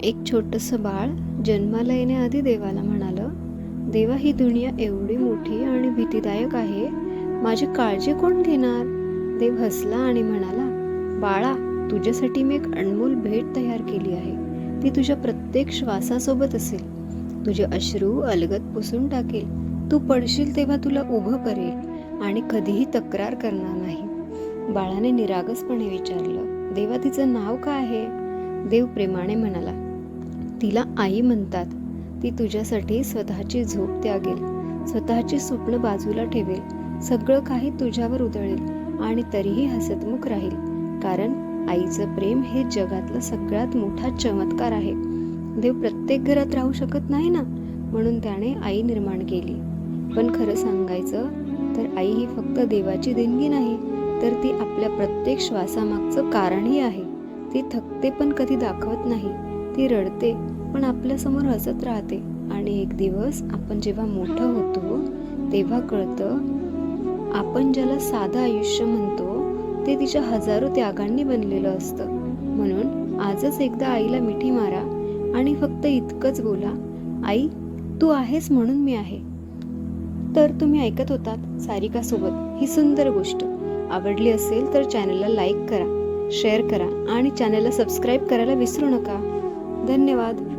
एक छोटंसं बाळ जन्माला येण्याआधी देवाला म्हणालं, देवा, ही दुनिया एवढी मोठी आणि भीतीदायक आहे, माझी काळजी कोण घेणार? देव हसला आणि म्हणाला, बाळा, तुझ्यासाठी मी एक अनमोल भेट तयार केली आहे. ती तुझ्या प्रत्येक श्वासासोबत असेल. तुझे अश्रू अलगद पुसून टाकेल. तू पडशील तेव्हा तुला उभं करेल आणि कधीही तक्रार करणार नाही. बाळाने निरागसपणे विचारलं, देवा, तिचं नाव काय आहे? देव प्रेमाने म्हणाला, तिला आई म्हणतात. ती तुझ्यासाठी स्वतःची झोप त्यागेल, स्वतःची स्वप्न बाजूला ठेवेल, सगळं काही तुझ्यावर उधळेल आणि तरीही हसतमुख राहील. कारण आईचं प्रेम हे जगातला सगळ्यात मोठा चमत्कार आहे. देव प्रत्येक घरात राहू शकत नाही ना, म्हणून त्याने आई निर्माण केली. पण खरं सांगायचं तर आई ही फक्त देवाची देणगी नाही, तर ती आपल्या प्रत्येक श्वासामागचं कारणही आहे. ती थकते पण कधी दाखवत नाही. ती रडते पण आपल्यासमोर हसत राहते. आणि एक दिवस आपण जेव्हा मोठं होतो तेव्हा कळतं, आपण ज्याला साधं आयुष्य म्हणतो ते तिच्या हजारो त्यागांनी बनलेलं असतं. म्हणून आजच एकदा आईला मिठी मारा आणि फक्त इतकंच बोला, आई, तू आहेस म्हणून मी आहे. तर तुम्ही ऐकत होतात सारिकासोबत ही सुंदर गोष्ट. आवडली असेल तर चॅनलला लाईक करा, शेअर करा आणि चॅनलला सबस्क्राईब करायला विसरू नका. धन्यवाद.